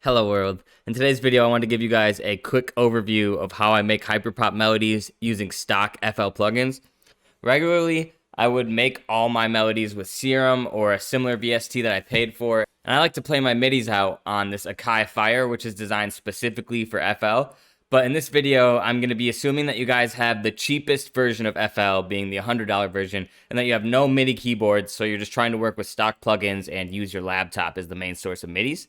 Hello world. In today's video, I want to give you guys a quick overview of how I make Hyperpop melodies using stock FL plugins. Regularly, I would make all my melodies with Serum or a similar VST that I paid for, and I like to play my MIDIs out on this Akai Fire, which is designed specifically for FL. But in this video, I'm going to be assuming that you guys have the cheapest version of FL, being the $100 version, and that you have no MIDI keyboards, so you're just trying to work with stock plugins and use your laptop as the main source of MIDIs.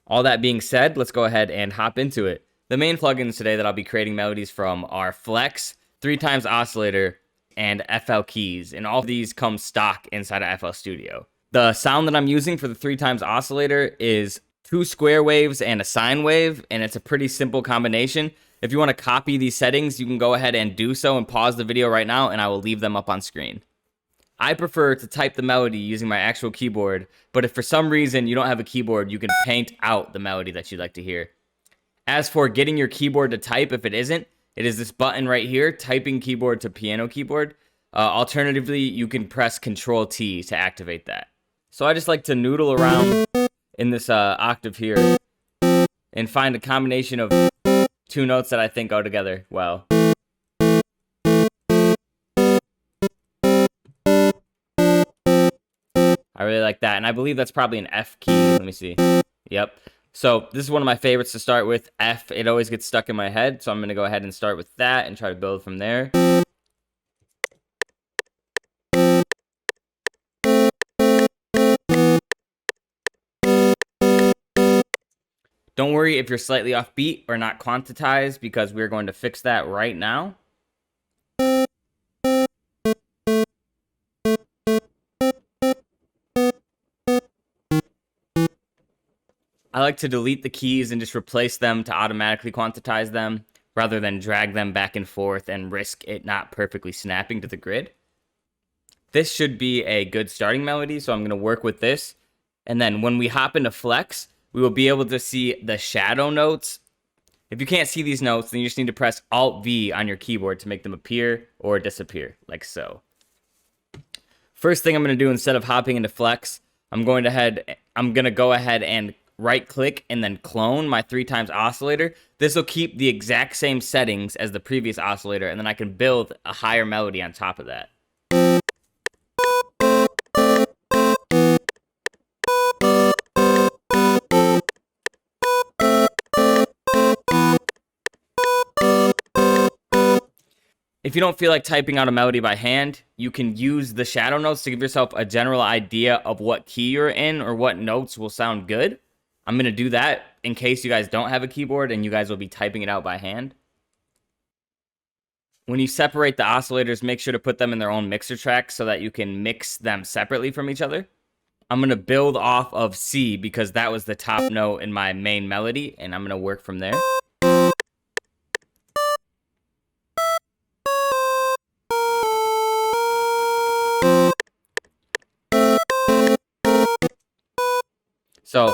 All that being said, let's go ahead and hop into it. The main plugins today that I'll be creating melodies from are Flex, 3x Oscillator, and FL Keys, and all of these come stock inside of FL Studio. The sound that I'm using for the 3x Oscillator is 2 square waves and a sine wave, and it's a pretty simple combination. If you want to copy these settings, you can go ahead and do so and pause the video right now, and I will leave them up on screen. I prefer to type the melody using my actual keyboard, but if for some reason you don't have a keyboard, you can paint out the melody that you'd like to hear. As for getting your keyboard to type, if it isn't, it is this button right here, typing keyboard to piano keyboard. Alternatively, you can press Control-T to activate that. So I just like to noodle around in this octave here and find a combination of 2 notes that I think go together well. I really like that, and I believe that's probably an F key. Let me see. Yep. So this is one of my favorites to start with, F. It always gets stuck in my head, so I'm going to go ahead and start with that and try to build from there. Don't worry if you're slightly off beat or not quantized, because we're going to fix that right now. I like to delete the keys and just replace them to automatically quantize them, rather than drag them back and forth and risk it not perfectly snapping to the grid. This should be a good starting melody, so I'm going to work with this. And then when we hop into Flex, we will be able to see the shadow notes. If you can't see these notes, then you just need to press Alt-V on your keyboard to make them appear or disappear, like so. First thing I'm going to do, instead of hopping into Flex, I'm going to go ahead and right-click and then clone my 3x Oscillator. This will keep the exact same settings as the previous oscillator, and then I can build a higher melody on top of that. If you don't feel like typing out a melody by hand, you can use the shadow notes to give yourself a general idea of what key you're in or what notes will sound good. I'm going to do that in case you guys don't have a keyboard and you guys will be typing it out by hand. When you separate the oscillators, make sure to put them in their own mixer tracks so that you can mix them separately from each other. I'm going to build off of C because that was the top note in my main melody, and I'm going to work from there. So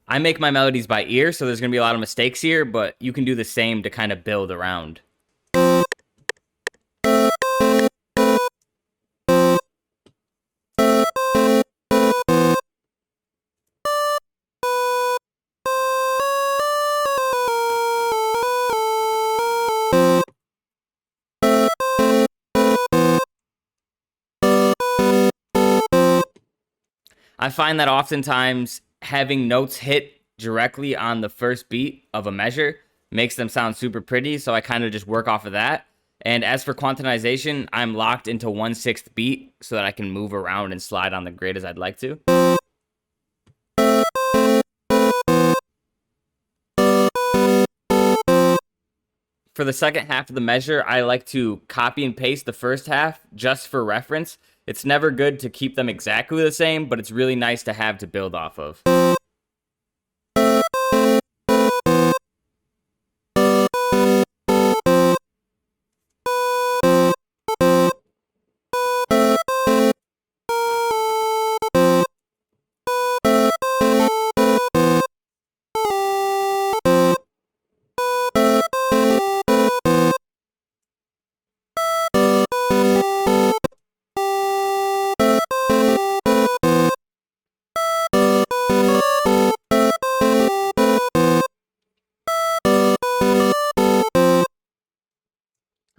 I make my melodies by ear, so there's going to be a lot of mistakes here, but you can do the same to kind of build around. I find that oftentimes having notes hit directly on the first beat of a measure makes them sound super pretty, so I kind of just work off of that. And as for quantization, I'm locked into 1/6 beat so that I can move around and slide on the grid as I'd like to. For the second half of the measure, I like to copy and paste the first half just for reference. It's never good to keep them exactly the same, but it's really nice to have to build off of.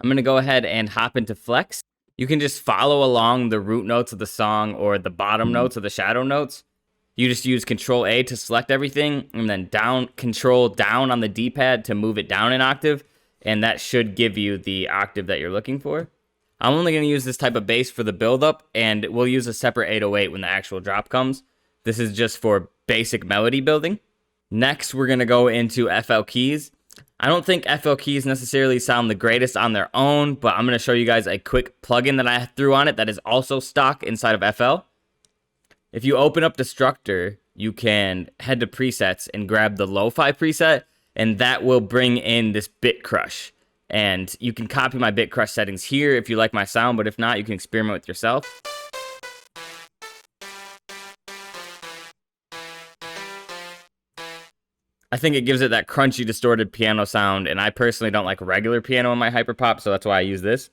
I'm going to go ahead and hop into flex. You can just follow along the root notes of the song or the bottom notes of the shadow notes. You just use Control A to select everything, and then Control down on the D-pad to move it down an octave, and that should give you the octave that you're looking for. I'm only going to use this type of bass for the build-up, and we'll use a separate 808 when the actual drop comes. This is just for basic melody building. Next, we're going to go into FL keys. I don't think FL keys necessarily sound the greatest on their own, but I'm going to show you guys a quick plugin that I threw on it that is also stock inside of FL. If you open up Destructor, you can head to presets and grab the lo-fi preset, and that will bring in this bit crush. And you can copy my bit crush settings here if you like my sound, but if not, you can experiment with yourself. I think it gives it that crunchy, distorted piano sound, and I personally don't like regular piano in my Hyperpop, so that's why I use this.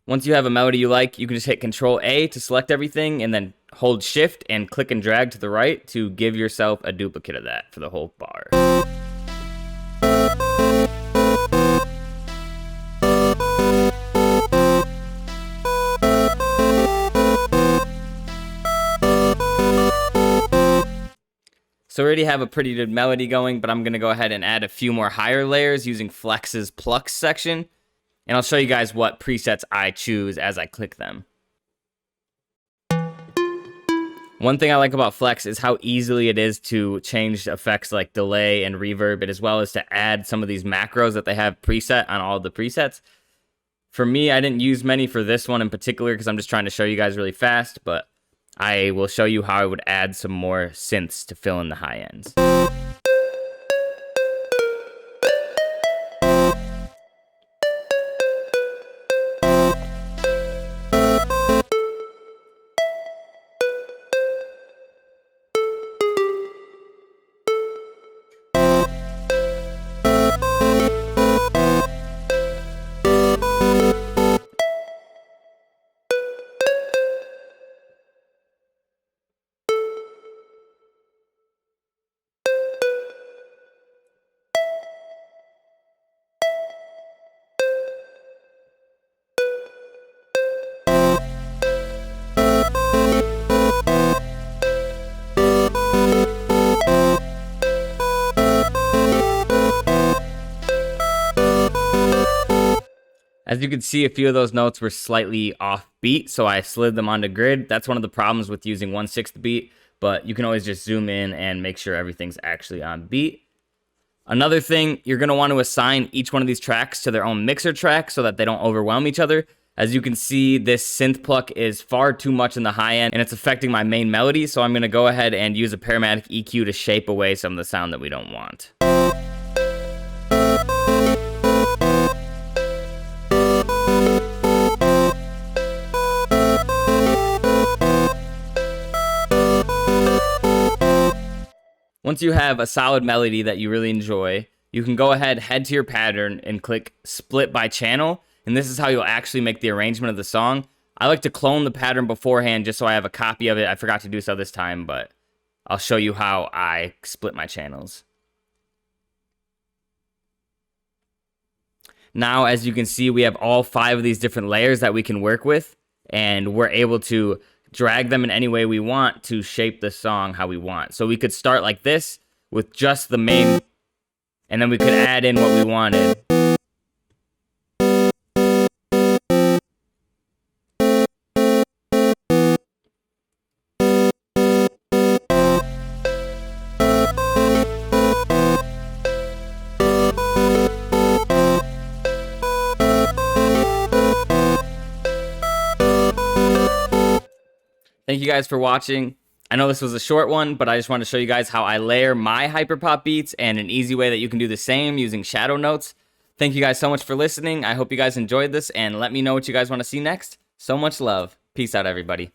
Once you have a melody you like, you can just hit Control A to select everything, and then hold Shift and click and drag to the right to give yourself a duplicate of that for the whole bar. So we already have a pretty good melody going, but I'm going to go ahead and add a few more higher layers using Flex's Plucks section. And I'll show you guys what presets I choose as I click them. One thing I like about Flex is how easily it is to change effects like delay and reverb, as well as to add some of these macros that they have preset on all the presets. For me, I didn't use many for this one in particular because I'm just trying to show you guys really fast, but I will show you how I would add some more synths to fill in the high ends. As you can see, a few of those notes were slightly off beat, so I slid them onto grid. That's one of the problems with using 1/6 beat, but you can always just zoom in and make sure everything's actually on beat. Another thing, you're going to want to assign each one of these tracks to their own mixer track so that they don't overwhelm each other. As you can see, this synth pluck is far too much in the high end, and it's affecting my main melody, so I'm going to go ahead and use a parametric EQ to shape away some of the sound that we don't want. Once you have a solid melody that you really enjoy, you can go ahead, head to your pattern, and click Split by Channel, and this is how you'll actually make the arrangement of the song. I like to clone the pattern beforehand just so I have a copy of it. I forgot to do so this time, but I'll show you how I split my channels. Now, as you can see, we have all 5 of these different layers that we can work with, and we're able to drag them in any way we want to shape the song how we want. So we could start like this with just the main, and then we could add in what we wanted. Thank you guys for watching. I know this was a short one, but I just wanted to show you guys how I layer my Hyperpop beats and an easy way that you can do the same using shadow notes. Thank you guys so much for listening. I hope you guys enjoyed this, and let me know what you guys want to see next. So much love. Peace out, everybody.